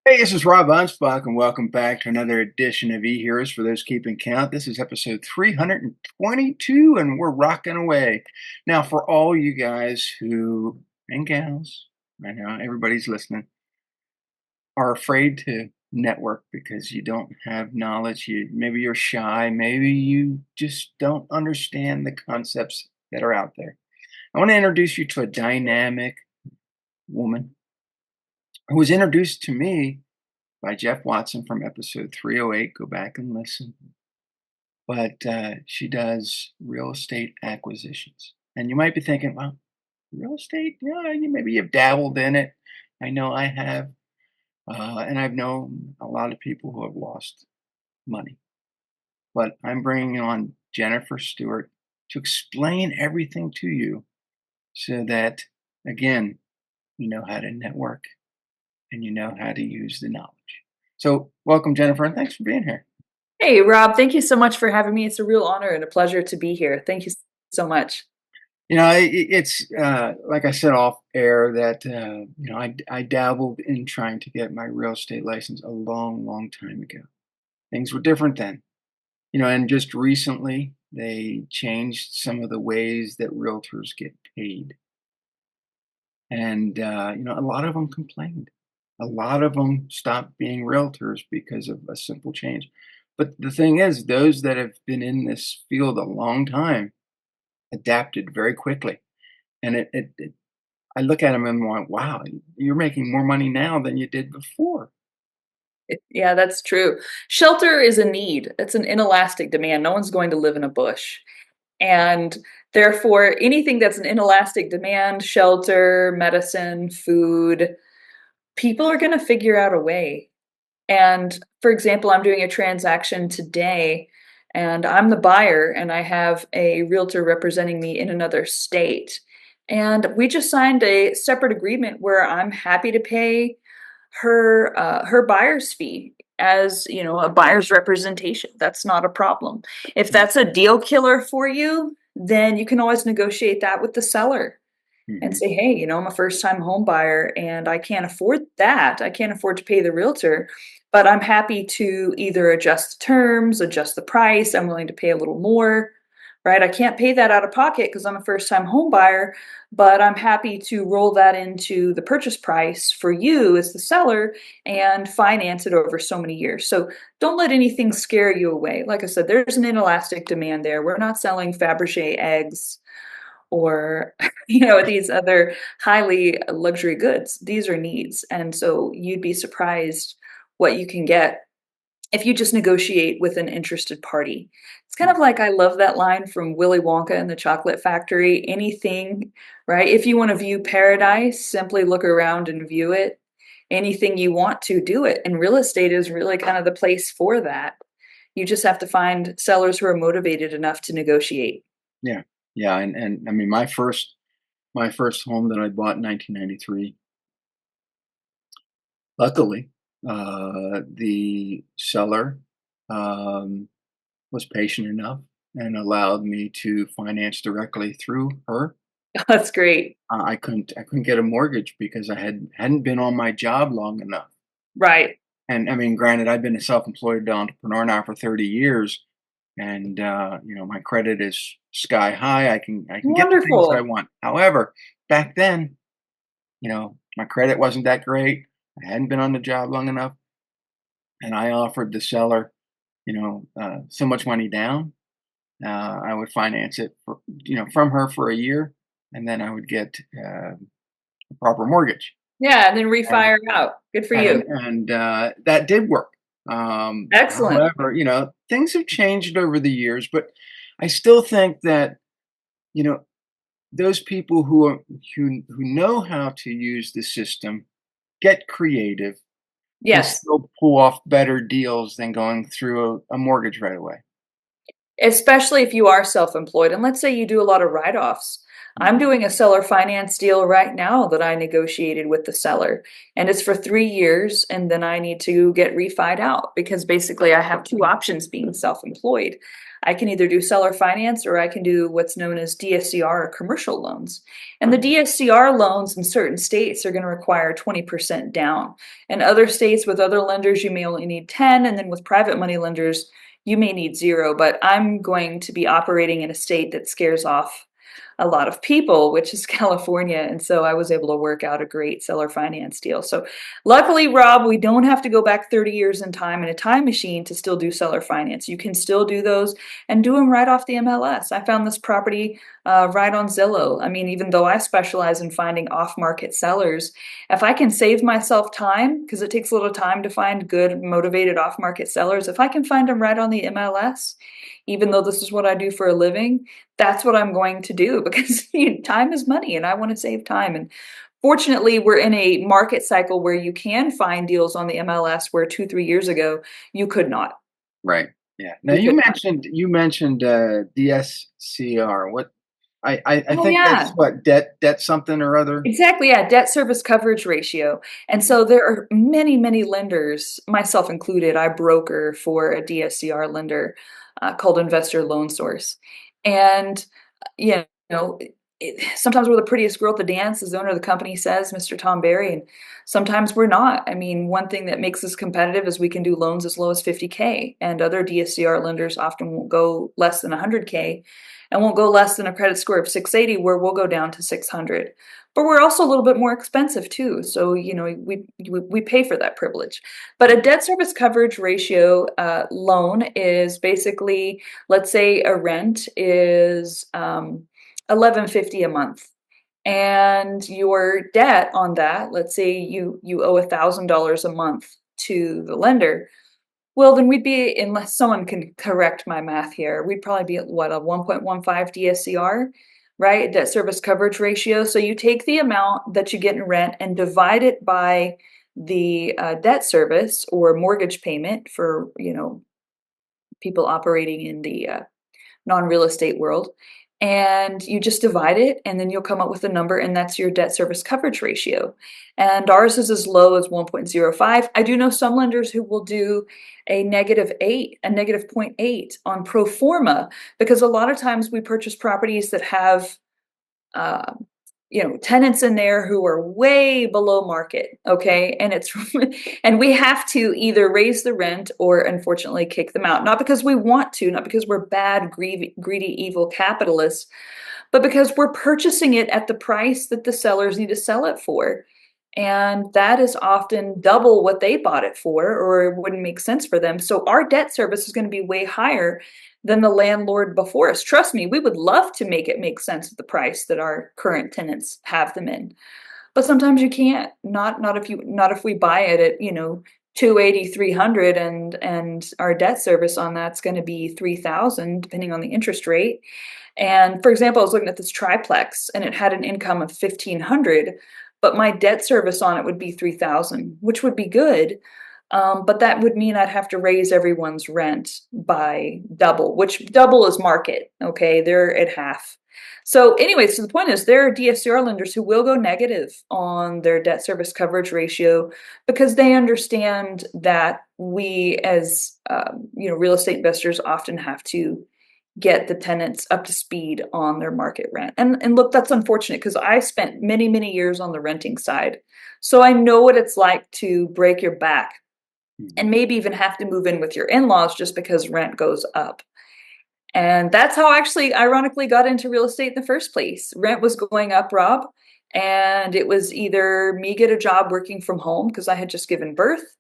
Hey, this is Rob Anspach, and welcome back to another edition of eHeroes for those keeping count. This is episode 322, and we're rocking away. Now, for all you guys who, and gals, I know everybody's listening, are afraid to network because you don't have knowledge, maybe you're shy, maybe you just don't understand the concepts that are out there. I want to introduce you to a dynamic woman who was introduced to me by Jeff Watson from episode 308. Go back and listen. But she does real estate acquisitions. And you might be thinking, well, real estate? Yeah, maybe you've dabbled in it. I know I have. And I've known a lot of people who have lost money. But I'm bringing on Jennifer Steward to explain everything to you so that, again, you know how to network and you know how to use the knowledge. So, welcome, Jennifer, and thanks for being here. Hey, Rob, thank you so much for having me. It's a real honor and a pleasure to be here. Thank you so much. It's like I said off air that I dabbled in trying to get my real estate license a long, long time ago. Things were different then, and just recently they changed some of the ways that realtors get paid, and a lot of them complained. A lot of them stopped being realtors because of a simple change. But the thing is, those that have been in this field a long time adapted very quickly. And I look at them and I'm like, wow, you're making more money now than you did before. Yeah, that's true. Shelter is a need. It's an inelastic demand. No one's going to live in a bush. And therefore, anything that's an inelastic demand, shelter, medicine, food, people are going to figure out a way. And for example, I'm doing a transaction today and I'm the buyer and I have a realtor representing me in another state. And we just signed a separate agreement where I'm happy to pay her buyer's fee as a buyer's representation. That's not a problem. If that's a deal killer for you, then you can always negotiate that with the seller and Mm-hmm. say, hey, I'm a first time home buyer and I can't afford that. I can't afford to pay the realtor, but I'm happy to either adjust the terms, adjust the price. I'm willing to pay a little more, right? I can't pay that out of pocket because I'm a first time home buyer, but I'm happy to roll that into the purchase price for you as the seller and finance it over so many years. So don't let anything scare you away. Like I said, there's an inelastic demand there. We're not selling Fabergé eggs or these other highly luxury goods. These are needs, and so you'd be surprised what you can get if you just negotiate with an interested party. It's kind of like, I love that line from Willy Wonka and the Chocolate Factory, anything, right? If you want to view paradise, simply look around and view it. Anything you want to, do it, and real estate is really kind of the place for that. You just have to find sellers who are motivated enough to negotiate. Yeah, yeah, and I mean, my first home that I bought in 1993. Luckily, the seller um, was patient enough and allowed me to finance directly through her. That's great. I couldn't get a mortgage because I hadn't been on my job long enough. Right. And I mean, granted, I've been a self-employed entrepreneur now for 30 years, and my credit is sky high. I can get the things I Wonderful. want. However, back then, my credit wasn't that great. I hadn't been on the job long enough, and I offered the seller, so much money down. I would finance it from her for a year, and then I would get a proper mortgage. Yeah, and then And refire out. Good for and you. and that did work. Excellent. However, things have changed over the years, but I still think that you know those people who know how to use the system get creative can Yes. still pull off better deals than going through a mortgage right away. Especially if you are self-employed, and let's say you do a lot of write-offs. I'm Mhm. doing a seller finance deal right now that I negotiated with the seller, and it's for 3 years, and then I need to get refied out because basically I have 2 options being self-employed. I can either do seller finance or I can do what's known as DSCR or commercial loans. And the Right. DSCR loans in certain states are going to require 20% down. In other states with other lenders, you may only need 10, and then with private money lenders, you may need 0. But I'm going to be operating in a state that scares off a lot of people, which is California. And so I was able to work out a great seller finance deal. So luckily, Rob, we don't have to go back 30 years in time in a time machine to still do seller finance. You can still do those and do them right off the MLS. I found this property right on Zillow. I mean, even though I specialize in finding off market sellers, if I can save myself time, because it takes a little time to find good, motivated off market sellers, if I can find them right on the MLS, even though this is what I do for a living, that's what I'm going to do because time is money and I want to save time. And fortunately, we're in a market cycle where you can find deals on the MLS where 2, 3 years ago you could not. Right. Yeah. Now You could not. you mentioned DSCR. What I Oh think yeah. that's what debt something or other. Exactly, yeah, debt service coverage ratio. And so there are many, many lenders, myself included. I broker for a DSCR lender called Investor Loan Source. And, you know, sometimes we're the prettiest girl at the dance, as the owner of the company says, Mr. Tom Berry, and sometimes we're not. I mean, one thing that makes us competitive is we can do loans as low as 50K, and other DSCR lenders often won't go less than 100K and won't go less than a credit score of 680, where we'll go down to 600. But we're also a little bit more expensive too, so we pay for that privilege. But a debt service coverage ratio loan is basically, let's say a rent is 1150 a month, and your debt on that, let's say you owe $1,000 a month to the lender. Well, then we'd be, unless someone can correct my math here, we'd probably be at what, a 1.15 DSCR, right? Debt service coverage ratio. So you take the amount that you get in rent and divide it by the debt service or mortgage payment for, people operating in the non-real estate world, and you just divide it and then you'll come up with a number, and that's your debt service coverage ratio. And ours is as low as 1.05. I do know some lenders who will do a -8, a negative zero point 0.8 on pro forma, because a lot of times we purchase properties that have um, tenants in there who are way below market, okay? And it's and we have to either raise the rent or unfortunately kick them out. Not because we want to, not because we're bad, greedy, evil capitalists, but because we're purchasing it at the price that the sellers need to sell it for. And that is often double what they bought it for, or it wouldn't make sense for them. So our debt service is going to be way higher than the landlord before us. Trust me, we would love to make it make sense at the price that our current tenants have them in. But sometimes you can't. Not if we buy it at, 280, 300, and our debt service on that's going to be 3,000 depending on the interest rate. And for example, I was looking at this triplex and it had an income of 1,500, but my debt service on it would be 3,000, which would be good. But that would mean I'd have to raise everyone's rent by double, which double is market. Okay, they're at half. So, anyways, so the point is, there are DSCR lenders who will go negative on their debt service coverage ratio because they understand that we, as real estate investors, often have to get the tenants up to speed on their market rent. And look, that's unfortunate because I spent many, many years on the renting side. So I know what it's like to break your back Mhm. and maybe even have to move in with your in-laws just because rent goes up. And that's how I actually ironically got into real estate in the first place. Rent was going up, Rob, and it was either me get a job working from home because I had just given birth,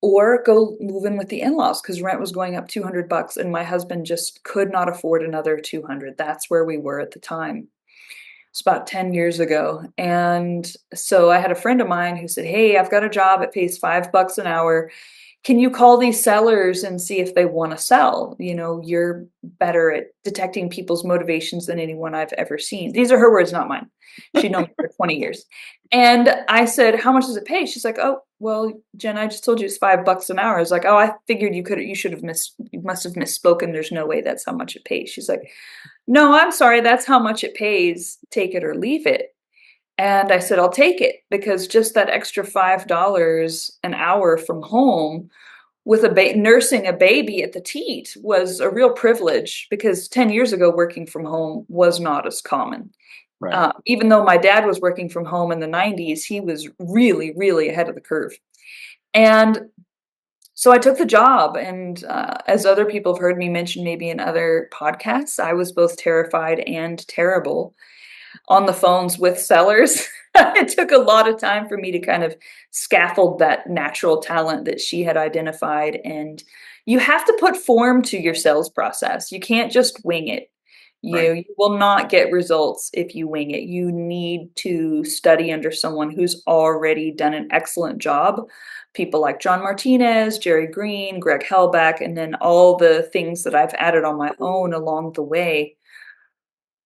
or go move in with the in-laws because rent was going up $200 and my husband just could not afford another 200. That's where we were at the time. It's about 10 years ago. And so I had a friend of mine who said, "Hey, I've got a job. It pays $5 an hour. Can you call these sellers and see if they want to sell? You're better at detecting people's motivations than anyone I've ever seen." These are her words, not mine. She'd known me for 20 years. And I said, "How much does it pay?" She's like, "Oh, well, Jen, I just told you it's $5 an hour." I was like, "Oh, I figured you should have you must have misspoken. There's no way that's how much it pays." She's like, "No, I'm sorry. That's how much it pays. Take it or leave it." And I said, "I'll take it because just that extra $5 an hour from home with nursing a baby at the teat was a real privilege because 10 years ago, working from home was not as common. Right. Even though my dad was working from home in the 90s, he was really, really ahead of the curve. And so I took the job, and as other people have heard me mention maybe in other podcasts, I was both terrified and terrible on the phones with sellers. It took a lot of time for me to kind of scaffold that natural talent that she had identified. And you have to put form to your sales process. You can't just wing it. Right. You will not get results if you wing it. You need to study under someone who's already done an excellent job. People like John Martinez, Jerry Green, Greg Hellback, and then all the things that I've added on my own along the way.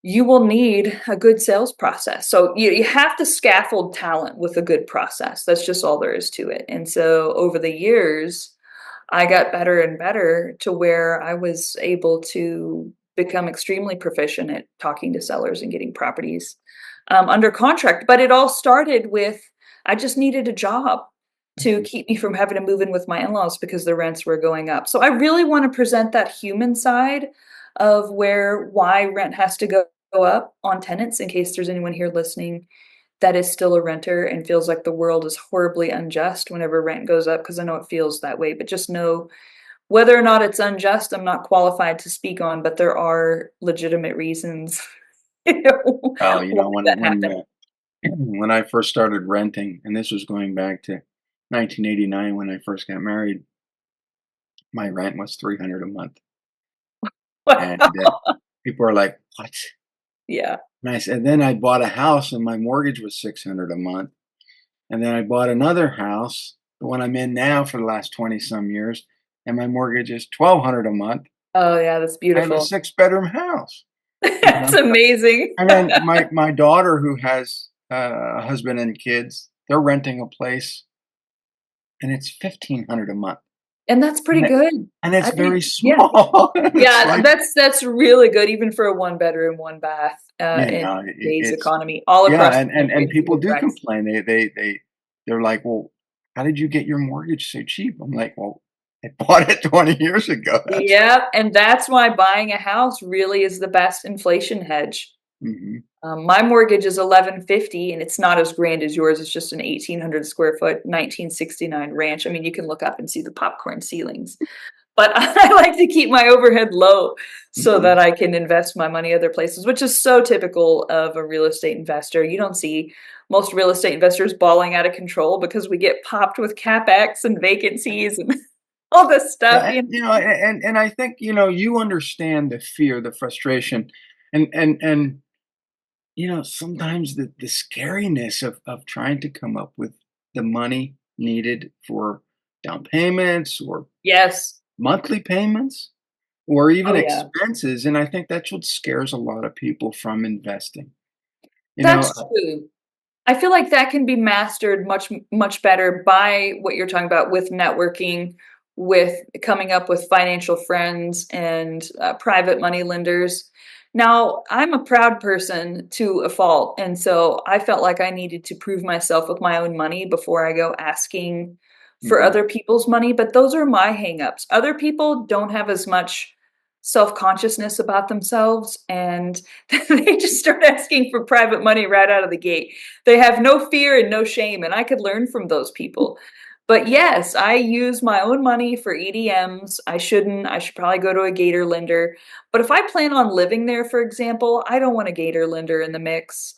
You will need a good sales process. So you have to scaffold talent with a good process. That's just all there is to it. And so over the years, I got better and better to where I was able to become extremely proficient at talking to sellers and getting properties under contract. But it all started with I just needed a job to Mhm. keep me from having to move in with my in-laws because the rents were going up. So I really want to present that human side of why rent has to go up on tenants in case there's anyone here listening that is still a renter and feels like the world is horribly unjust whenever rent goes up, because I know it feels that way. But just know whether or not it's unjust, I'm not qualified to speak on, but there are legitimate reasons, you know, Well, why that happened. when I first started renting, and this was going back to 1989 when I first got married, my rent was 300 a month, and people are like, "What?" Yeah. And I said, then I bought a house, and my mortgage was 600 a month, and then I bought another house, the one I'm in now for the last 20 some years, and my mortgage is 1,200 a month. Oh, yeah, that's I have a beautiful. six-bedroom house, you That's know? amazing. And then my daughter who has a husband and kids, they're renting a place, and it's 1,500 a month, And that's pretty and it good. and it's I think very yeah. small, and it's Yeah, like, that's really good even for a one-bedroom, one-bath, you in know, today's it's economy. All yeah, across the country, and it's a people good do price. complain. They're like, "Well, how did you get your mortgage so cheap?" I'm like, "Well, I bought it 20 years ago." That's Yep, and that's why buying a house really is the best inflation hedge. mhm. My mortgage is 1150, and it's not as grand as yours. It's just an 1,800 square foot 1969 ranch. I mean, you can look up and see the popcorn ceilings. But I like to keep my overhead low so that Mhm. I can invest my money other places, which is so typical of a real estate investor. You don't see most real estate investors balling out of control because we get popped with capex and vacancies and all this stuff. Yeah, You know? and I think, you understand the fear, the frustration, and sometimes the scariness of trying to come up with the money needed for down payments or Yes. monthly payments or even Oh, yeah. expenses, and I think that's what scares a lot of people from investing. You know, That's true. I feel like that can be mastered much better by what you're talking about with networking, with coming up with financial friends and private money lenders. Now, I'm a proud person to a fault, and so I felt like I needed to prove myself with my own money before I go asking for mhm, other people's money. But those are my hangups. Other people don't have as much self consciousness about themselves, and they just start asking for private money right out of the gate. They have no fear and no shame, and I could learn from those people. But yes, I use my own money for EDMs. I shouldn't. I should probably go to a gator lender. But if I plan on living there, for example, I don't want a gator lender in the mix.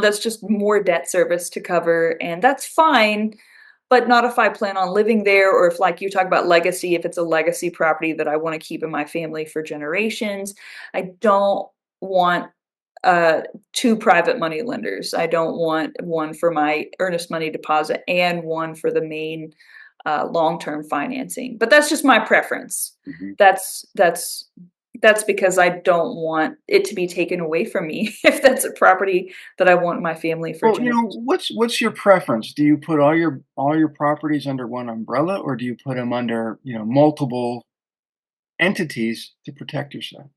That's just more debt service to cover, and that's fine. But not if I plan on living there, or if, like you talk about legacy, if it's a legacy property that I want to keep in my family for generations. I don't want uh, two private money lenders. I don't want one for my earnest money deposit and one for the main long-term financing. But that's just my preference. mhm. That's that's that's because I don't want it to be taken away from me if that's a property that I want my family for Well, generations. what's your preference? Do you put all your properties under one umbrella, or do you put them under, multiple entities to protect yourself?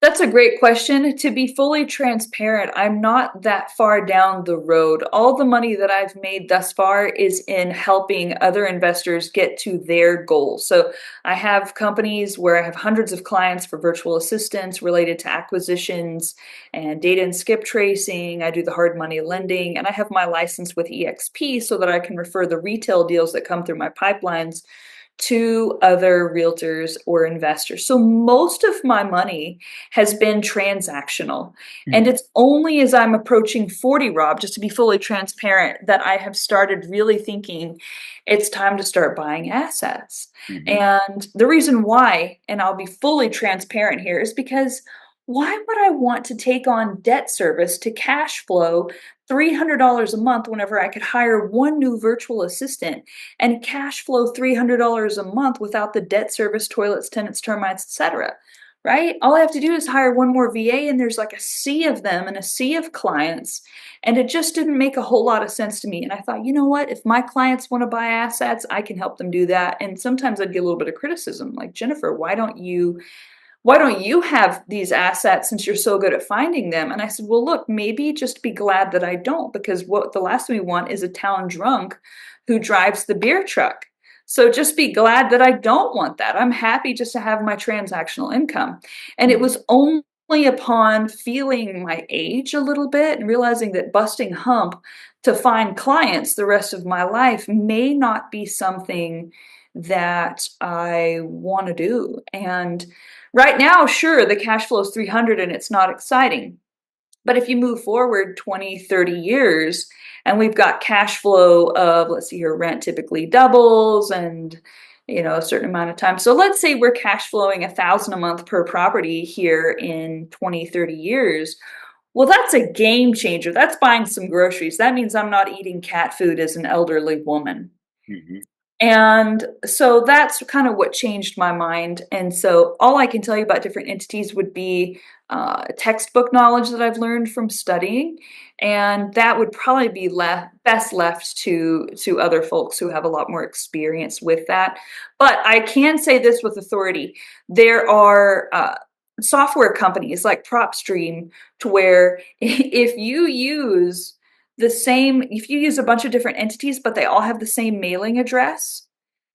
That's a great question. To be fully transparent, I'm not that far down the road. All the money that I've made thus far is in helping other investors get to their goals. So I have companies where I have hundreds of clients for virtual assistants related to acquisitions and data and skip tracing. I do the hard money lending, and I have my license with EXP so that I can refer the retail deals that come through my pipelines to other realtors or investors. So most of my money has been transactional. And Mhm, it's only as I'm approaching 40, Rob, just to be fully transparent, that I have started really thinking it's time to start buying assets. mhm, And the reason why, and I'll be fully transparent here, is because why would I want to take on debt service to cash flow $300 a month whenever I could hire one new virtual assistant and cash flow $300 a month without the debt service, toilets, tenants, termites, etc.? Right? All I have to do is hire one more VA, and there's like a sea of them and a sea of clients. And it just didn't make a whole lot of sense to me. And I thought, you know what? If my clients want to buy assets, I can help them do that. And sometimes I'd get a little bit of criticism, like, Jennifer, why don't you have these assets since you're so good at finding them? And I said, well, look, maybe just be glad that I don't, because what the last thing we want is a town drunk who drives the beer truck. So just be glad that I don't want that. I'm happy just to have my transactional income. And it mhm. was only upon feeling my age a little bit and realizing that busting hump to find clients the rest of my life may not be something that I want to do. And right now, sure, the cash flow is 300 and it's not exciting. But if you move forward 20, 30 years and we've got cash flow of, let's see here, rent typically doubles and a certain amount of time. So let's say we're cash flowing 1,000 a month per property here in 20, 30 years. Well, that's a game changer. That's buying some groceries. That means I'm not eating cat food as an elderly woman. Mhm. And so that's kind of what changed my mind. And so all I can tell you about different entities would be textbook knowledge that I've learned from studying, and that would probably be best left to other folks who have a lot more experience with that. But I can say this with authority: there are software companies like PropStream, to where if you use a bunch of different entities, but they all have the same mailing address,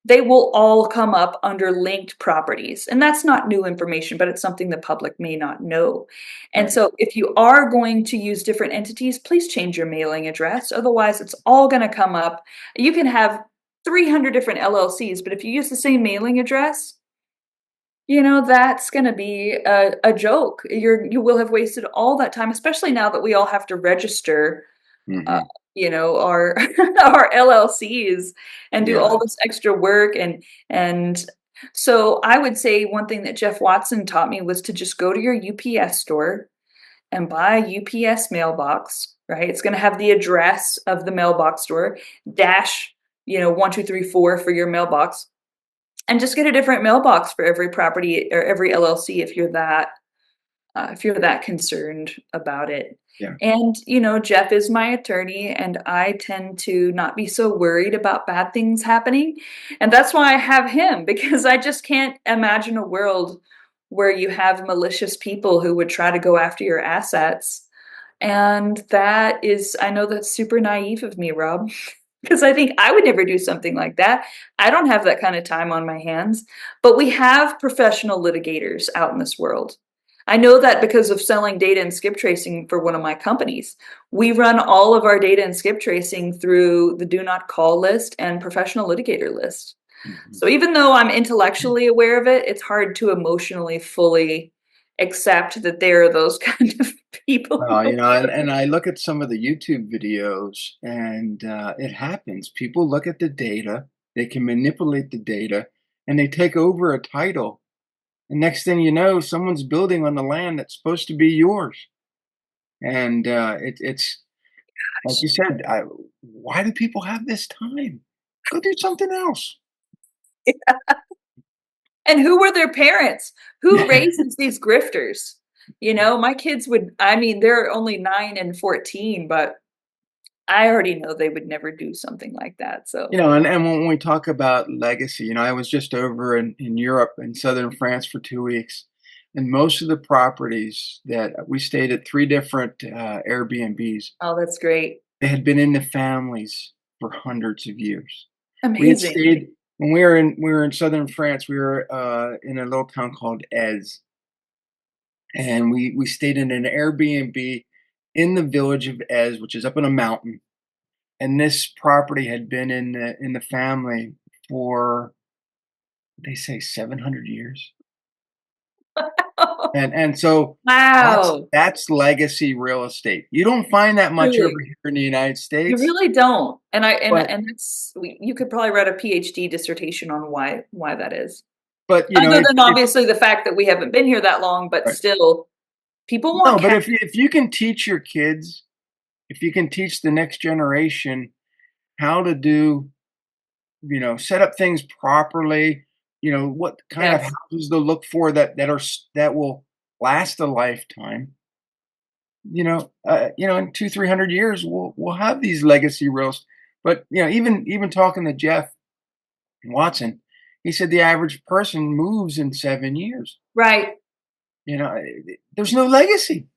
they will all come up under linked properties. And that's not new information, but it's something the public may not know. And Right. so if you are going to use different entities, please change your mailing address. Otherwise, it's all going to come up. You can have 300 different LLCs, but if you use the same mailing address, that's gonna be a joke. You will have wasted all that time, especially now that we all have to register, uh, Mhm. our our LLCs and do Yeah. all this extra work. And so I would say one thing that Jeff Watson taught me was to just go to your UPS store and buy a UPS mailbox, right? It's gonna have the address of the mailbox store, dash, 1234 for your mailbox, and just get a different mailbox for every property or every LLC if you're that concerned about it. Yeah. And Jeff is my attorney, and I tend to not be so worried about bad things happening, and that's why I have him, because I just can't imagine a world where you have malicious people who would try to go after your assets. And I know that's super naive of me, Rob, because I think I would never do something like that. I don't have that kind of time on my hands, but we have professional litigators out in this world. I know that because of selling data and skip tracing for one of my companies. We run all of our data and skip tracing through the do not call list and professional litigator list. Mhm. So even though I'm intellectually aware of it, it's hard to emotionally fully accept that there are those kind of people in Well, the and world. I look at some of the YouTube videos, and it happens. People look at the data, they can manipulate the data, and they take over a title. And next thing you know, someone's building on the land that's supposed to be yours. And it's like you said, why do people have this time? Go do something else. And who were their parents? Who raises these grifters? My kids I mean, they're only 9 and 14, but I already know they would never do something like that. So, And when we talk about legacy, I was just over in Europe, in southern France for 2 weeks. and most of the properties that we stayed at 3 different, Airbnbs. Oh, that's great. They had been in the families for hundreds of years. We had Amazing. stayed when we were in southern France, we were, in a little town called Èze, and we stayed in an Airbnb in the village of Èze, which is up in a mountain, and this property had been in the family for, they say, 700 years. And so Wow. that's legacy real estate. You don't find that much over Truly. here in the United You States, really don't. And I but and it's you could probably write a PhD dissertation on why that is. you know, Other if than obviously the fact that we haven't been here that long, but right. still, people want No, but cash. if you can teach your kids, if you can teach the next generation how to do, set up things properly, what kind of Yes. houses to look for that will last a lifetime. In 200-300 years, we'll have these legacy reals. But even talking to Jeff Watson, he said the average person moves in 7 years. Right. There's no legacy.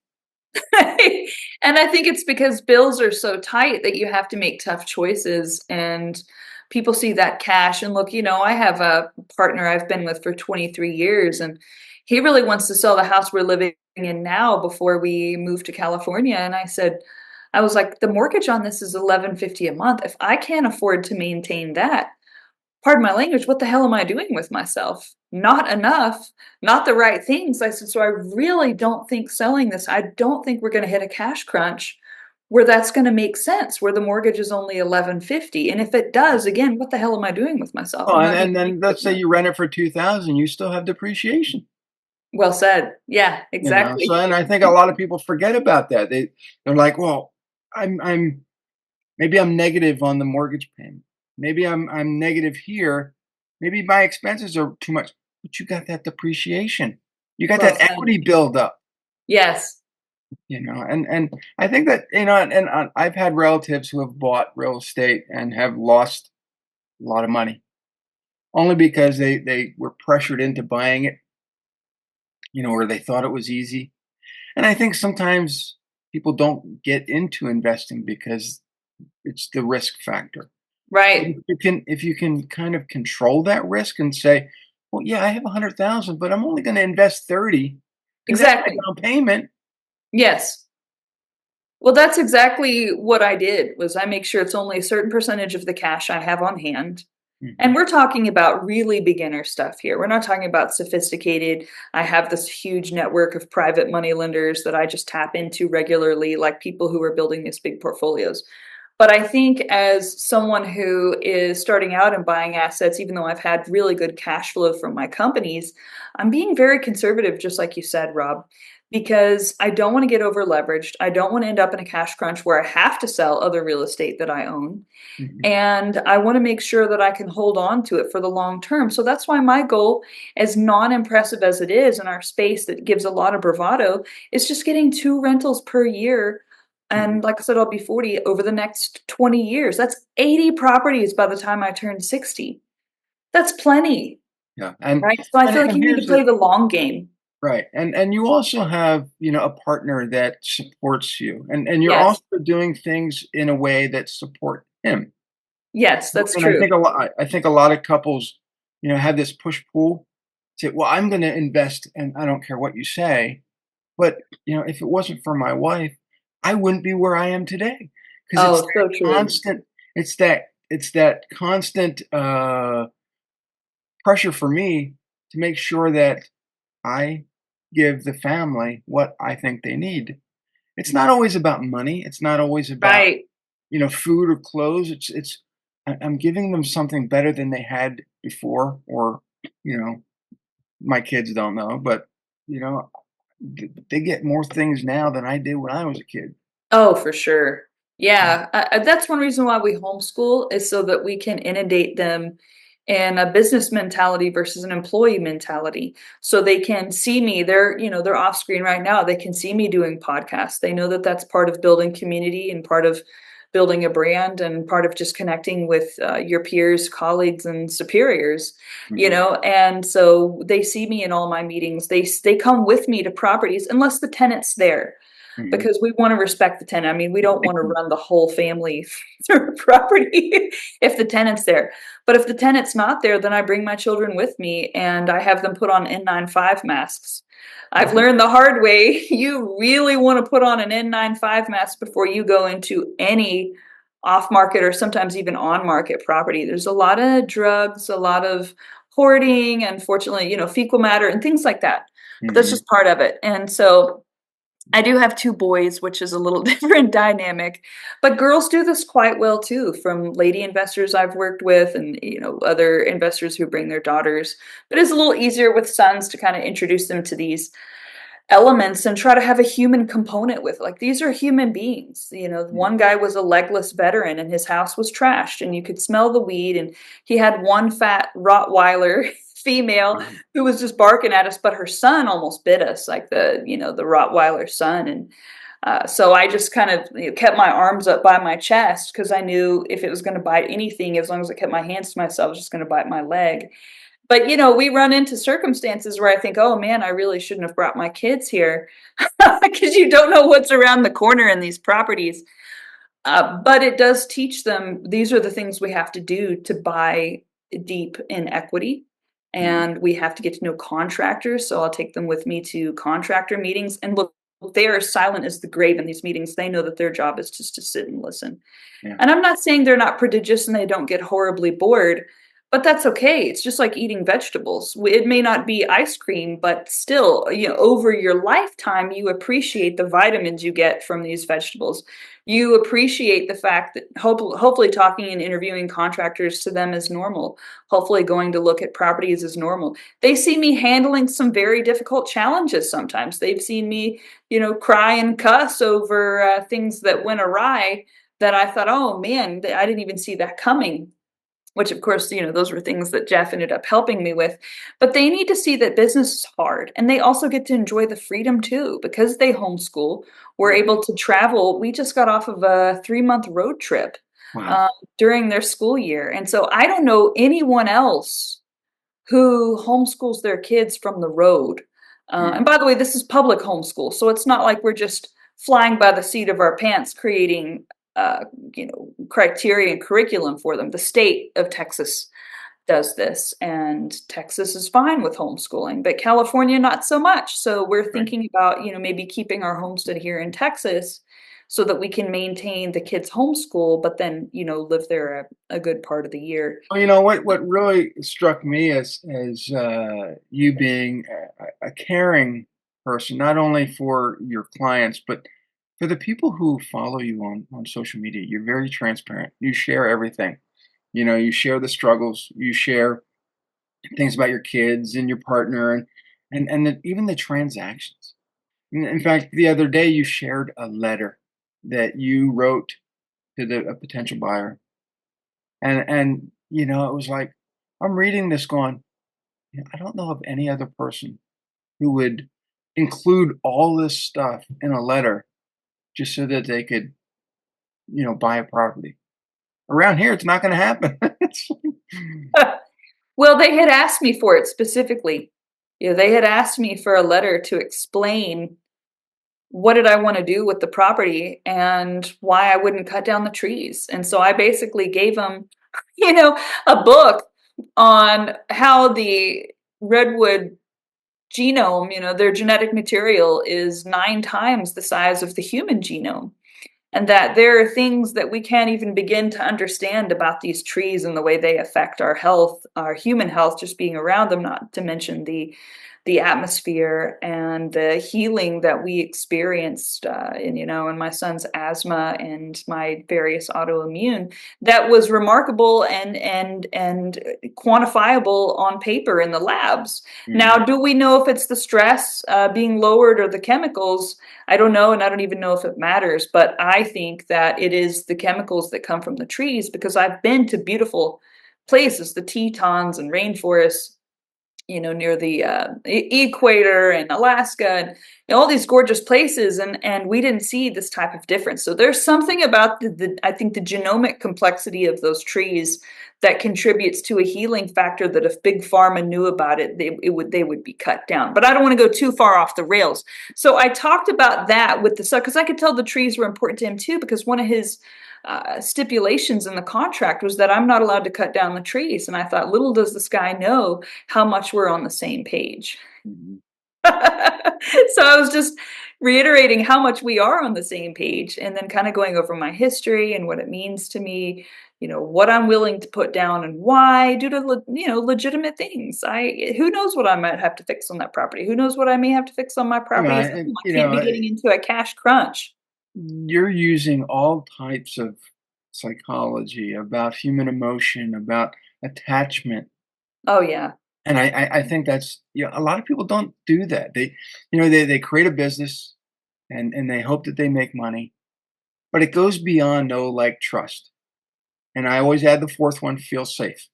And I think it's because bills are so tight that you have to make tough choices, and people see that cash and look, I have a partner I've been with for 23 years, and he really wants to sell the house we're living in now before we move to California. And I was like, the mortgage on this is 1150 a month. If I can't afford to maintain that, pardon my language, what the hell am I doing with myself? Not enough, not the right things. I said, so I really don't think selling this, I don't think we're going to hit a cash crunch where that's going to make sense, where the mortgage is only 1150. And if it does, again, what the hell am I doing with myself? Oh, I'm and, not doing and then anything let's say with my. you rent it for 2,000, you still have depreciation. Well said. Yeah, So, exactly. and I think a lot of people forget about that. They're like, well, I'm maybe I'm negative on the mortgage payment. Maybe I'm negative here. Maybe my expenses are too much, but you got that depreciation. You got Well that said. equity build up. Yes. And I think that I've had relatives who have bought real estate and have lost a lot of money only because they were pressured into buying it, or they thought it was easy. And I think sometimes people don't get into investing because it's the risk factor. But Right. if you can kind of control that risk and say, "Well, yeah, I have 100,000, but I'm only gonna invest 30 because that's my Exactly. down payment." Yes. Well, that's exactly what I did. Was I make sure it's only a certain percentage of the cash I have on hand. And Mhm, we're talking about really beginner stuff here. We're not talking about sophisticated. I have this huge network of private money lenders that I just tap into regularly, like people who are building these big portfolios. But I think as someone who is starting out and buying assets, even though I've had really good cash flow from my companies, I'm being very conservative, just like you said, Rob, because I don't want to get over leveraged. I don't want to end up in a cash crunch where I have to sell other real estate that I own. mhm, And I want to make sure that I can hold on to it for the long term. So that's why my goal, as non impressive as it is in our space that gives a lot of bravado, is just getting 2 rentals per year. mhm. And like I said, I'll be 40 over the next 20 years. That's 80 properties by the time I turn 60. That's plenty, Yeah, and right? So I and feel like and you need to here's the play the long game. right, and you also have, a partner that supports you, and you're Yes. also doing things in a way that support him. Yes, that's And I true. think a lot of couples, have this push-pull, say, "Well, I'm gonna invest, and I don't care what you say." But, if it wasn't for my wife, I wouldn't be where I am today. Because Oh, so true. it's that constant, pressure for me to make sure that I give the family what I think they need. It's not always about money, it's not always about, Right. food or clothes, I'm giving them something better than they had before, or, you know, my kids don't know, but, you know, they get more things now than I did when I was a kid. Oh, for sure. Yeah, that's one reason why we homeschool is so that we can inundate them in a business mentality versus an employee mentality. So they can see me. They're off screen right now. They can see me doing podcasts. They know that that's part of building community and part of building a brand and part of just connecting with your peers, colleagues, and superiors, Mhm. and so they see me in all my meetings. They come with me to properties unless the tenant's there, Mhm. because we want to respect the tenant. I mean, we don't want to run the whole family through a property if the tenant's there. But if the tenant's not there, then I bring my children with me and I have them put on N95 masks. I've Okay. learned the hard way. You really want to put on an N95 mask before you go into any off market or sometimes even on market property. There's a lot of drugs, a lot of hoarding, unfortunately, fecal matter and things like that. But that's Mhm. just part of it. And so I do have 2 boys, which is a little different dynamic, but girls do this quite well too, from lady investors I've worked with and, other investors who bring their daughters. But it's a little easier with sons to kinda introduce them to these elements and try to have a human component with, like, these are human beings. Mhm. One guy was a legless veteran and his house was trashed and you could smell the weed, and he had one fat Rottweiler female Wow. who was just barking at us, but her son almost bit us, like the Rottweiler son. And so I just kind of kept my arms up by my chest because I knew if it was going to bite anything, as long as I kept my hands to myself, it was just going to bite my leg. But, we run into circumstances where I think, "Oh, man, I really shouldn't have brought my kids here," because you don't know what's around the corner in these properties. But it does teach them these are the things we have to do to buy deep in equity, Mhm. and we have to get to know contractors, so I'll take them with me to contractor meetings, and look, they are silent as the grave in these meetings. They know that their job is just to sit and listen. Yeah. And I'm not saying they're not prodigious and they don't get horribly bored, but that's okay. It's just like eating vegetables. It may not be ice cream, but still, over your lifetime, you appreciate the vitamins you get from these vegetables. You appreciate the fact that hopefully talking and interviewing contractors to them is normal. Hopefully going to look at properties is normal. They see me handling some very difficult challenges sometimes. They've seen me, cry and cuss over things that went awry that I thought, "Oh, man, I didn't even see that coming," which, of course, those were things that Jeff ended up helping me with. But they need to see that business is hard, and they also get to enjoy the freedom too because they homeschool. We're Mhm. able to travel. We just got off of a 3-month road trip, Wow. um, during their school year, and so I don't know anyone else who homeschools their kids from the road. And Mhm. by the way, this is public homeschool, so it's not like we're just flying by the seat of our pants creating, criteria and curriculum for them. The state of Texas does this, and Texas is fine with homeschooling, but California not so much. So we're Right. thinking about, maybe keeping our homestead here in Texas so that we can maintain the kids homeschool, but then, live there a good part of the year. Well, you know what really struck me as you being a caring person, not only for your clients, but for the people who follow you on social media. You're very transparent. You share everything. You share the struggles. You share things about your kids and your partner, and even the transactions. In fact, the other day you shared a letter that you wrote to a potential buyer, and it was like I'm reading this going, I don't know of any other person who would include all this stuff in a letter just so that they could, buy a property. Around here, it's not going to happen. It's Well, they had asked me for it specifically. They had asked me for a letter to explain what did I wanna do with the property and why I wouldn't cut down the trees, and so I basically gave them, you know, a book on how the redwood genome, their genetic material is 9 times the size of the human genome, and that there are things that we can't even begin to understand about these trees and the way they affect our health, our human health, just being around them, not to mention the atmosphere and the healing that we experienced, in my son's asthma and my various autoimmune that was remarkable and quantifiable on paper in the labs. Now, Mhm. do we know if it's the stress being lowered or the chemicals? I don't know, and I don't even know if it matters, but I think that it is the chemicals that come from the trees because I've been to beautiful places, the Tetons and rainforests, near the equator and Alaska and all these gorgeous places, and we didn't see this type of difference. So there's something about the I think the genomic complexity of those trees that contributes to a healing factor that if big pharma knew about it, they would be cut down. But I don't want to go too far off the rails. So I talked about that with the son because I could tell the trees were important to him too, because one of his stipulations in the contract was that I'm not allowed to cut down the trees. And I thought, little does this guy know how much we're on the same page. Mhm. So I was just reiterating how much we are on the same page, and then kind of going over my history and what it means to me, what I'm willing to put down and why, due to legitimate things. Who knows what I might have to fix on that property? Who knows what I may have to fix on my property as And well? I can't be getting into a cash crunch. you're using all types of psychology about human emotion, about attachment. Oh yeah. And I think that's, a lot of people don't do that. They create a business and they hope that they make money, but it goes beyond know, like, trust. And I always add the fourth one, feel safe,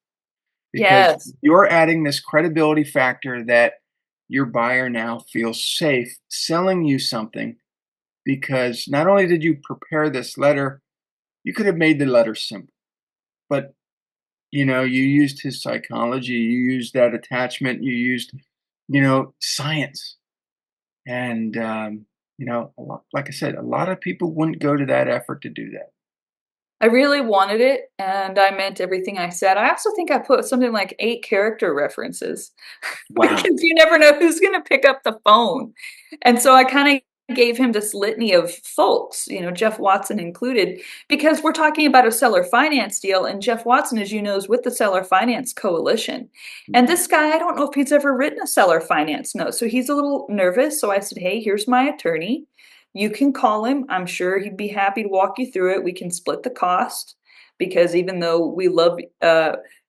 because Yes. you're adding this credibility factor that your buyer now feels safe selling you something, because not only did you prepare this letter, you could have made the letter simple, but you used his psychology, you used that attachment, you used, science. And, like I said, a lot of people wouldn't go to that effort to do that. I really wanted it, and I meant everything I said. I also think I put something like 8 character references Wow. because you never know who's gonna pick up the phone. And so I kinda gave him this litany of folks, Jeff Watson included, because we're talking about a seller finance deal, and Jeff Watson, as you know, is with the Seller Finance Coalition. And Mhm. this guy, I don't know if he's ever written a seller finance note, so he's a little nervous. So I said, "Hey, here's my attorney. You can call him. I'm sure he'd be happy to walk you through it. We can split the cost because even though we love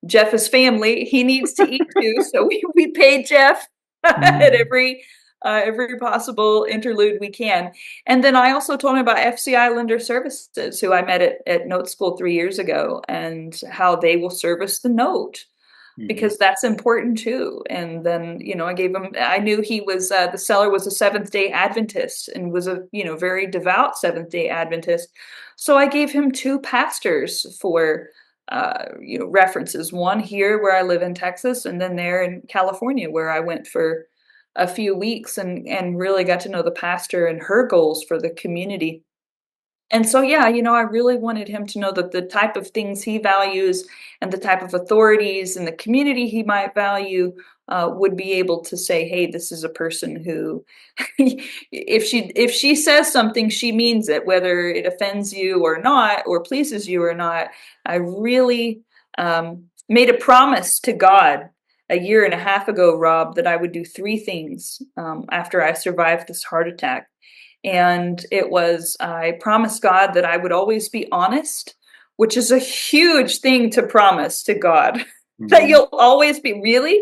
Jeff as family, he needs to eat too. So we pay Jeff at Mhm. every possible interlude we can. And then I also told him about FCI Lender Services, who I met at Note School 3 years ago, and how they will service the note Mhm. because that's important too. And then, I knew he was, the seller was a Seventh day Adventist and was a, very devout Seventh day Adventist. So I gave him two pastors for, references, one here where I live in Texas, and then there in California where I went for a few weeks and really got to know the pastor and her goals for the community. And so, yeah, I really wanted him to know that the type of things he values and the type of authorities and the community he might value would be able to say, "Hey, this is a person who, if she says something, she means it, whether it offends you or not, or pleases you or not." I really made a promise to God a year and a half ago, Rob, that I would do three things after I survived this heart attack. And it was, I promised God that I would always be honest, which is a huge thing to promise to God, that Mhm. you'll always be really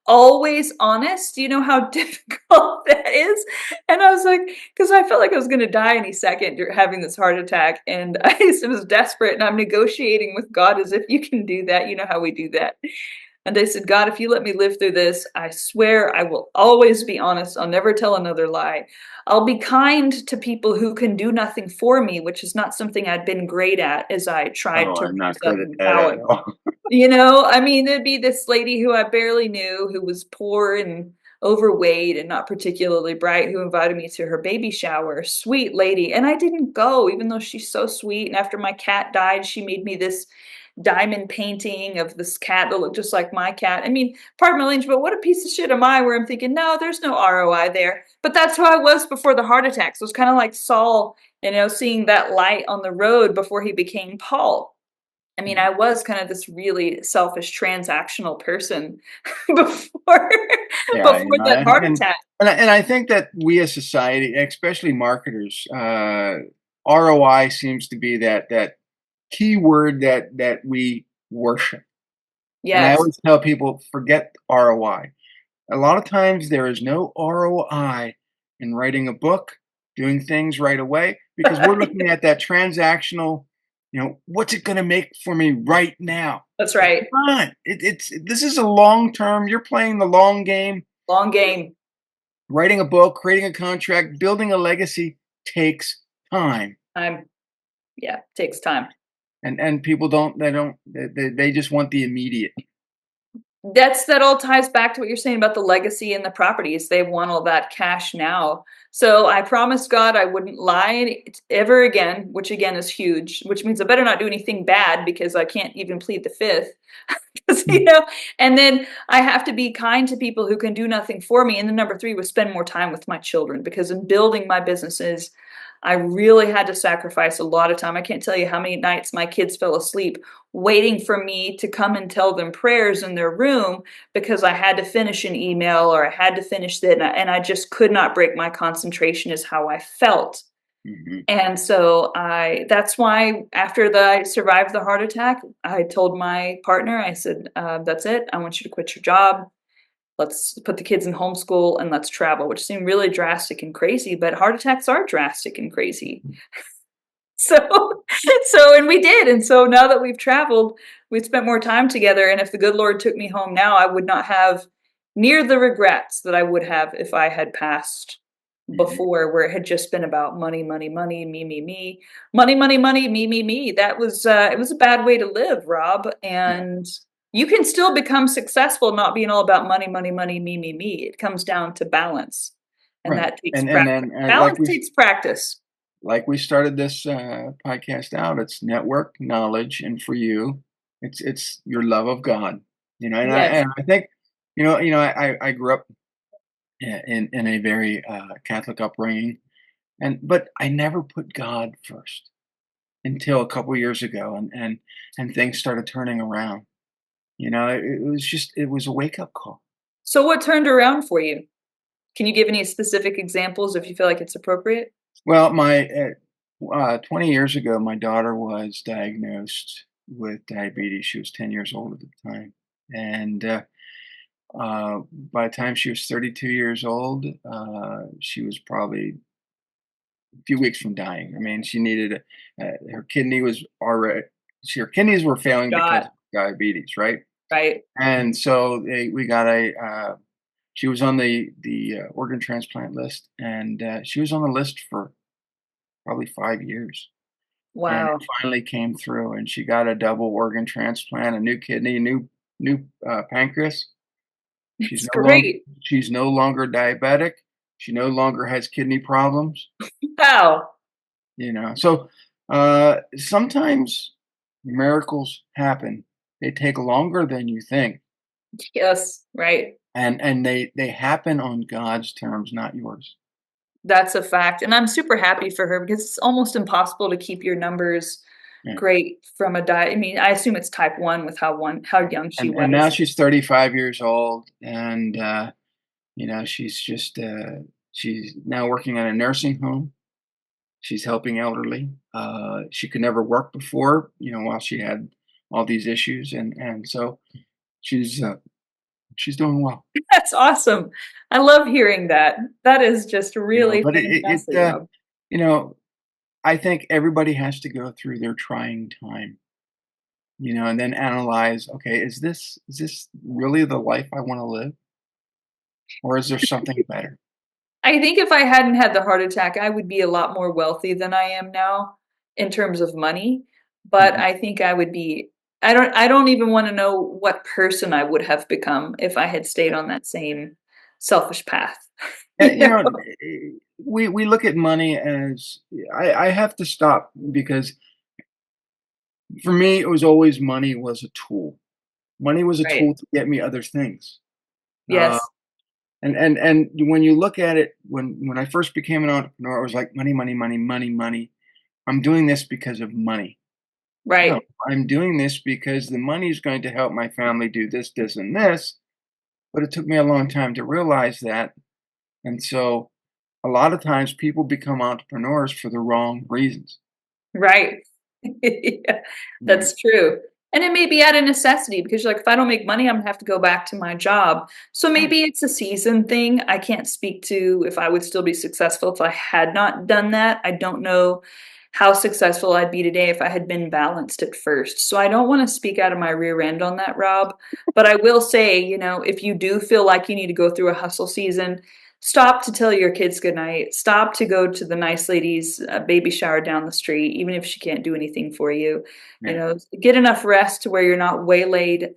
always honest. Do you know how difficult that is? And I was like, because I felt like I was going to die any second having this heart attack. And I was desperate, and I'm negotiating with God as if you can do that. You know how we do that. And they said, "God, if you let me live through this, I swear I will always be honest. I'll never tell another lie. I'll be kind to people who can do nothing for me," which is not something I'd been great at as I tried Oh, to I'm not rise up good at in that at power. all. I mean, there'd be this lady who I barely knew who was poor and overweight and not particularly bright who invited me to her baby shower. Sweet lady. And I didn't go, even though she's so sweet. And after my cat died, she made me this diamond painting of this cat that looked just like my cat. I mean, pardon my language, but what a piece of shit am I where I'm thinking, no, there's no ROI there. But that's who I was before the heart attack. So it's kind of like Saul, seeing that light on the road before he became Paul. I mean, I was kind of this really selfish transactional person before Yeah, before that heart attack. and I think that we as society, especially marketers, ROI seems to be that key word that we worship. And I Yes. always tell people, forget ROI. A lot of times there is no ROI in writing a book, doing things right away, because we're looking at that transactional, what's it going to make for me right now? That's Like, right. come on, this is a long term. You're playing the long game. Long game. Writing a book, creating a contract, building a legacy takes time, Time. Yeah, takes time. and people they just want the immediate. That all ties back to what you're saying about the legacy and the properties. They want all that cash now. So I promised God I wouldn't lie ever again, which again is huge, which means I better not do anything bad because I can't even plead the fifth. 'Cause, and then I have to be kind to people who can do nothing for me. And then number three was spend more time with my children because in building my businesses, I really had to sacrifice a lot of time. I can't tell you how many nights my kids fell asleep waiting for me to come and tell them prayers in their room because I had to finish an email or I had to finish that. And I just could not break my concentration, is how I felt. Mhm. And so that's why after I survived the heart attack, I told my partner, I said, that's it. I want you to quit your job. Let's put the kids in homeschool and let's travel, which seemed really drastic and crazy, but heart attacks are drastic and crazy. So, and we did. And so now that we've traveled, we've spent more time together. And if the good Lord took me home now, I would not have near the regrets that I would have if I had passed Mhm. before, where it had just been about money, money, money, me, money, money, money, me. That was, it was a bad way to live, Rob. Yeah. And you can still become successful not being all about money, money, money, me. It comes down to balance. And Right. that takes And practice. then Balance takes practice. like we started this podcast out, it's network knowledge, and for you, it's your love of God. Yes. And I think, I grew up in a very Catholic upbringing, but I never put God first until a couple years ago, and things started turning around. It was a wake up call. So what turned around for you? Can you give any specific examples if you feel like it's appropriate? Well, 20 years ago, my daughter was diagnosed with diabetes. She was 10 years old at the time. And by the time she was 32 years old, she was probably a few weeks from dying. I mean, she needed her kidney was already, her kidneys were failing because God, of diabetes, right? right? And so we got she was on the organ transplant list, and she was on the list for probably 5 years. And it Wow. finally came through, and she got a double organ transplant, a new kidney, a new pancreas. She's It's no longer great. she's no longer diabetic. She no longer has kidney problems, Wow. So, sometimes miracles happen. They take longer than you think, Yes, right. and they happen on God's terms, not yours. That's a fact. And I'm super happy for her because it's almost impossible to keep your numbers Yeah. great from a diet. I mean, I assume it's type 1 with how young she And now was. she's 35 years old, and, she's just, she's now working at a nursing home. She's helping elderly. She could never work before, while she had all these issues, and so she's doing well. That's awesome. I love hearing that. That is just really But fantastic, Rob. you know, I think everybody has to go through their trying time, and then analyze, okay, is this really the life I want to live, or is there something better? I think if I hadn't had the heart attack, I would be a lot more wealthy than I am now in terms of money, but Mhm. I think I would be I don't even wanna know what person I would have become if I had stayed on that same selfish path. You know, we look at money as I have to stop because for me it was always money was a tool. Money was a Right. tool to get me other things. Uh, Yes. and when you look at it, when I first became an entrepreneur, it was like money, money, money, money, money. I'm doing this because of money. No, Right. I'm doing this because the money is going to help my family do this, this, and this. But it took me a long time to realize that. And so a lot of times people become entrepreneurs for the wrong reasons. Right. Yeah, Right. that's true. And it may be out of necessity because you're like, if I don't make money, I'm gonna have to go back to my job. So Right. maybe it's a season thing. I can't speak to if I would still be successful if I had not done that. I don't know how successful I'd be today if I had been balanced at first. So I don't want to speak out of my rear end on that, Rob. But I will say, if you do feel like you need to go through a hustle season, stop to tell your kids goodnight. Stop to go to the nice lady's baby shower down the street, even if she can't do anything for you. Yeah. Get enough rest to where you're not waylaid,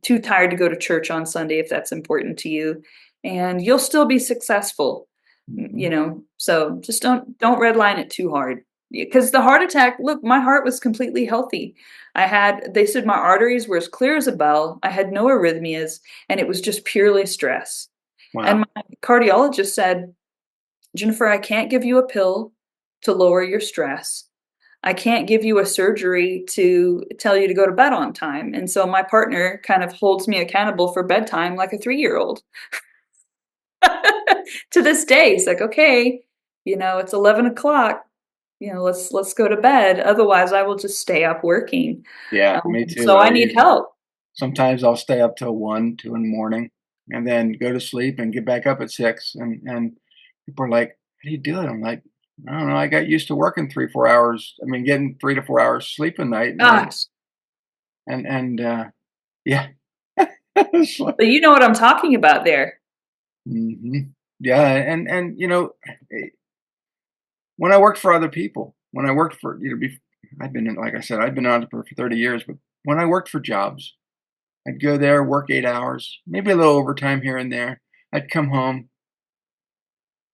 too tired to go to church on Sunday if that's important to you, and you'll still be successful. Mhm. So just don't redline it too hard, because the heart attack, look, my heart was completely healthy. They said my arteries were as clear as a bell. I had no arrhythmias, and it was just purely stress. And Wow. my cardiologist said, Jennifer, I can't give you a pill to lower your stress. I can't give you a surgery to tell you to go to bed on time. And so my partner kind of holds me accountable for bedtime like a 3-year-old. To this day, he's like, okay, it's 11 o'clock. Let's go to bed. Otherwise, I will just stay up working. Yeah, me too. So I need help. Sometimes I'll stay up till 1, 2 in the morning and then go to sleep and get back up at 6, and people are like, "How do you do it?" I'm like, "I don't know, I got used to working 3, 4 hours. I mean, getting 3 to 4 hours sleep a night, Gosh, yeah." It's like but you know what I'm talking about there. mhm. Yeah, eh, when I worked for other people, when I worked for I've been like I said, I've been an entrepreneur for 30 years, but when I worked for jobs, I'd go there, work 8 hours, maybe a little overtime here and there. I'd come home,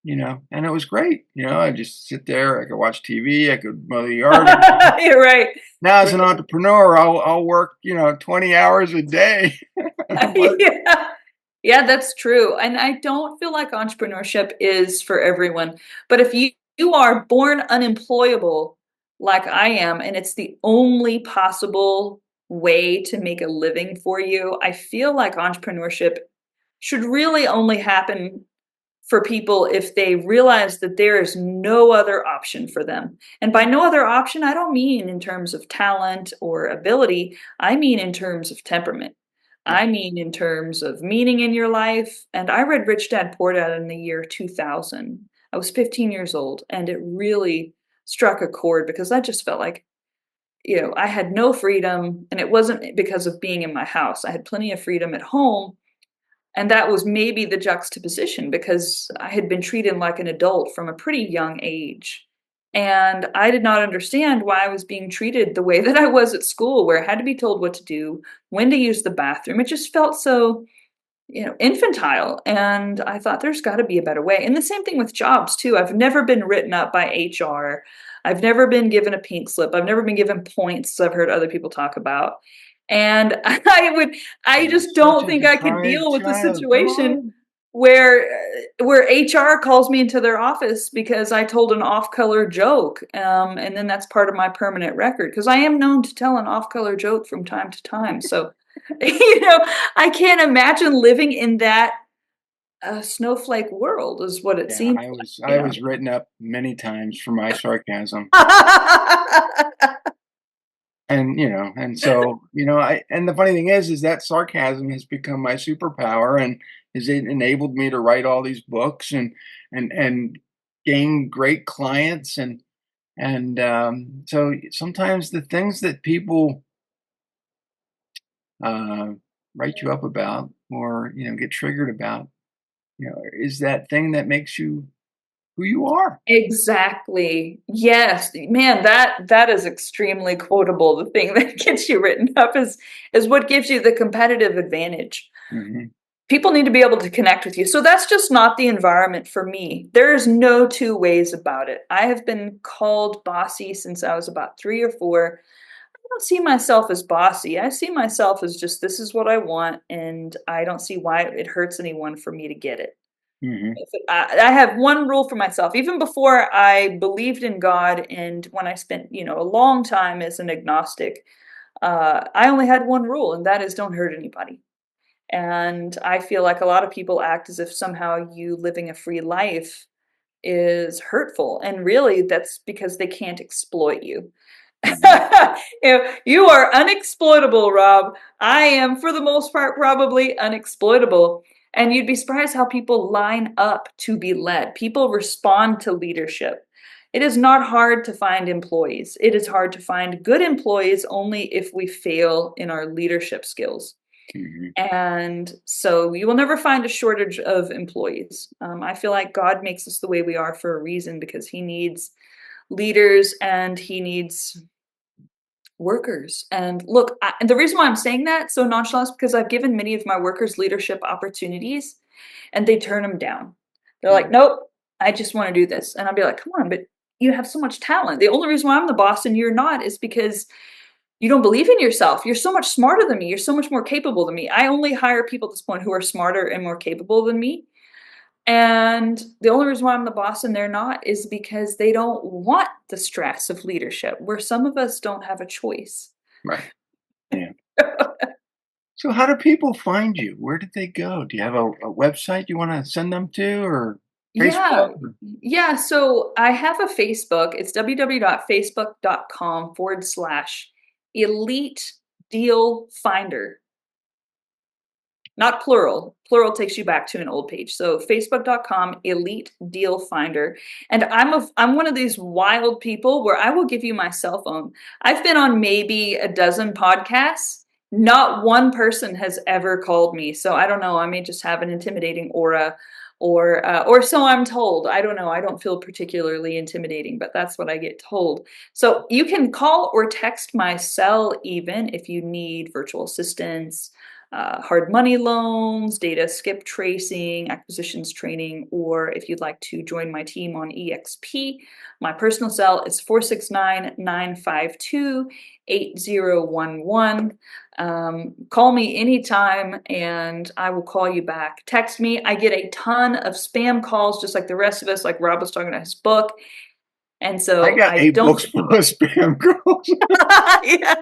and it was great. I'd just sit there, I could watch TV, I could mow the yard. You're right. Now as an entrepreneur, I'll work, 20 hours a day. But Yeah. Yeah, that's true. And I don't feel like entrepreneurship is for everyone. But if you are born unemployable like I am, and it's the only possible way to make a living for you, I feel like entrepreneurship should really only happen for people if they realize that there is no other option for them. And by no other option, I don't mean in terms of talent or ability, I mean in terms of temperament. yeah, I mean in terms of meaning in your life. And I read Rich Dad Poor Dad in the year 2000. I was 15 years old, and it really struck a chord because I just felt like, I had no freedom, and it wasn't because of being in my house. I had plenty of freedom at home, and that was maybe the juxtaposition because I had been treated like an adult from a pretty young age. And I did not understand why I was being treated the way that I was at school, where I had to be told what to do, when to use the bathroom. It just felt so, infantile. And I thought there's got to be a better way. And the same thing with jobs, too. I've never been written up by HR. I've never been given a pink slip. I've never been given points, as I've heard other people talk about. And I you're just such don't a think I could deprived deal with the child. Come situation on. where HR calls me into their office because I told an off-color joke, and then that's part of my permanent record because I am known to tell an off-color joke from time to time. So, I can't imagine living in that snowflake world, is what it Yeah, seems I was like. I was written up many times for my sarcasm. And so, and the funny thing is that sarcasm has become my superpower and has enabled me to write all these books and gain great clients so sometimes the things that people uh, write you up about or get triggered about, is that thing that makes you who you are. Exactly. Yes. Man, that is extremely quotable. The thing that gets you written up is what gives you the competitive advantage. Hmm. People need to be able to connect with you. So that's just not the environment for me. There's no two ways about it. I have been called bossy since I was about 3 or 4. I don't see myself as bossy. I see myself as just this is what I want, and I don't see why it hurts anyone for me to get it. Hmm. I have one rule for myself. Even before I believed in God, and when I spent a long time as an agnostic, I only had one rule, and that is don't hurt anybody. And I feel like a lot of people act as if somehow you living a free life is hurtful, and really that's because they can't exploit you. Hmm. You are unexploitable, Rob. I am, for the most part, probably unexploitable. And you'd be surprised how people line up to be led. People respond to leadership. It is not hard to find employees. It is hard to find good employees only if we fail in our leadership skills. Mhm. And so you will never find a shortage of employees. I feel like God makes us the way we are for a reason because He needs leaders and He needs workers. And look, and the reason why I'm saying that so nonchalant is because I've given many of my workers leadership opportunities and they turn them down. They're like, Yeah. nope, I just want to do this. And I'll be like, come on, but you have so much talent. The only reason why I'm the boss and you're not is because you don't believe in yourself. You're so much smarter than me. You're so much more capable than me. I only hire people at this point who are smarter and more capable than me. And the only reason why I'm the boss and they're not is because they don't want the stress of leadership, where some of us don't have a choice. Right. Yeah. So how do people find you? Where did they go? Do you have a website you wanna send them to or Yeah. Facebook? Or Yeah. So I have a Facebook. It's www.facebook.com/elite deal finder. Not plural. Plural takes you back to an old page. So facebook.com elite deal finder. And I'm one of these wild people where I will give you my cell phone. I've been on maybe a dozen podcasts. Not one person has ever called me. So I don't know. I may just have an intimidating aura or so I'm told. I don't know. I don't feel particularly intimidating, but that's what I get told. So you can call or text my cell even if you need virtual assistance, hard money loans, data skip tracing, acquisitions training, or if you'd like to join my team on EXP, my personal cell is 469-952-8011. Call me anytime and I will call you back. Text me. I get a ton of spam calls, just like the rest of us, like Rob was talking about his book. And I so got I 8 don't books full of spam calls. yeah.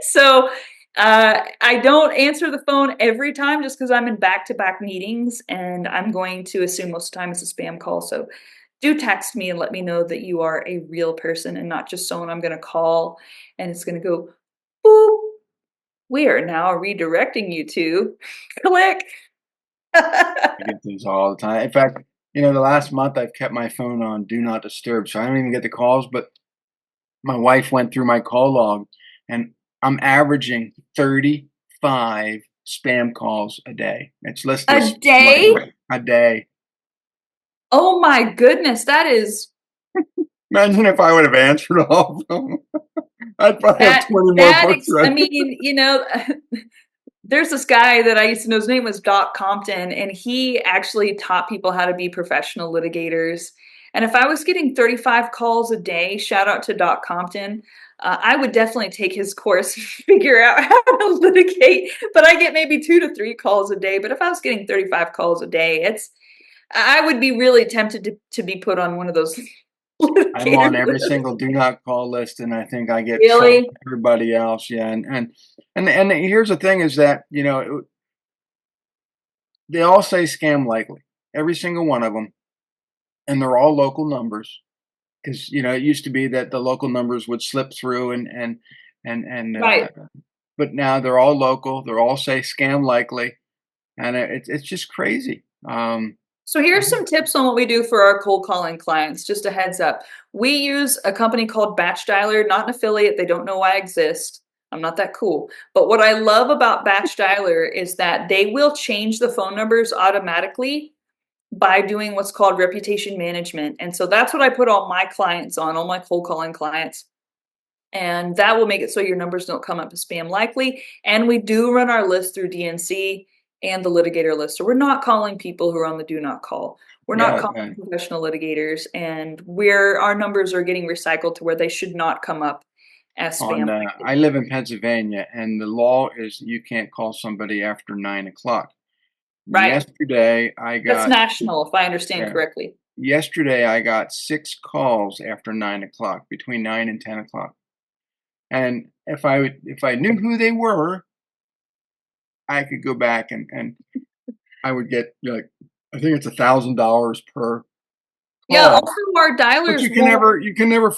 So I don't answer the phone every time just because I'm in back-to-back meetings and I'm going to assume most of the time it's a spam call. So do text me and let me know that you are a real person and not just someone I'm going to call and it's going to go, boop. We are now redirecting you to click. I get these all the time. In fact, the last month I've kept my phone on do not disturb, so I don't even get the calls, but my wife went through my call log, and I'm averaging 35 spam calls a day. It's listed A as day? a day. Oh my goodness, that is Imagine if I would have answered all of them. I'd probably have that 20 more that books I read. mean, there's this guy that I used to know, his name was Doc Compton, and he actually taught people how to be professional litigators. And if I was getting 35 calls a day, shout out to Doc Compton, I would definitely take his course, figure out how to litigate. But I get maybe 2 to 3 calls a day. But if I was getting 35 calls a day, I would be really tempted to be put on one of those I'm litigator on every lists. single do not call list, and I think I get trouble Really? with everybody else. Yeah, and here's the thing: is that they all say scam likely, every single one of them, and they're all local numbers. Because it used to be that the local numbers would slip through, and Right. but now they're all local. They're all say scam likely, and it's just crazy. So here's some tips on what we do for our cold calling clients. Just a heads up. We use a company called Batch Dialer, not an affiliate. They don't know I exist. I'm not that cool. But what I love about Batch Dialer is that they will change the phone numbers automatically by doing what's called reputation management. And so that's what I put all my clients on, all my cold calling clients. And that will make it so your numbers don't come up as spam likely. And we do run our list through DNC and the litigator list. So we're not calling people who are on the do not call. We're not Yeah, calling professional litigators, and where our numbers are getting recycled to where they should not come up as spam likely. I live in Pennsylvania, and the law is you can't call somebody after 9 o'clock. Right. Yesterday, I That's got national, if I understand yeah. correctly. Yesterday, I got 6 calls after 9 o'clock, between 9 and 10 o'clock. And if I knew who they were, I could go back and I would get like I think it's $1,000 per Yeah, call, also our but dialers you can won't never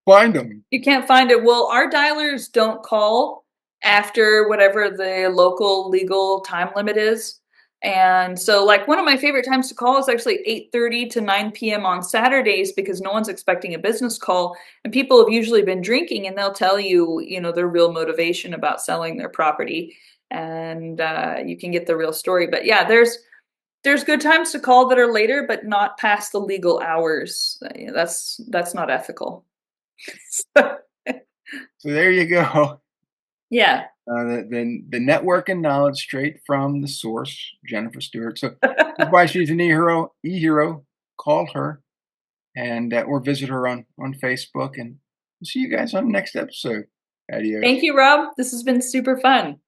find them. you can't find it. Well, our dialers don't call after whatever the local legal time limit is. And so, like, one of my favorite times to call is actually 8:30 to 9 p.m. on Saturdays because no one's expecting a business call, and people have usually been drinking, and they'll tell you, their real motivation about selling their property, and you can get the real story. But yeah, there's good times to call that are later, but not past the legal hours. That's not ethical. So there you go. Yeah. The network and knowledge straight from the source, Jennifer Stewart. So that's why she's an e-hero. E-hero. Call her and or visit her on Facebook. And we'll see you guys on the next episode. Thank Adios. you, Rob. This has been super fun.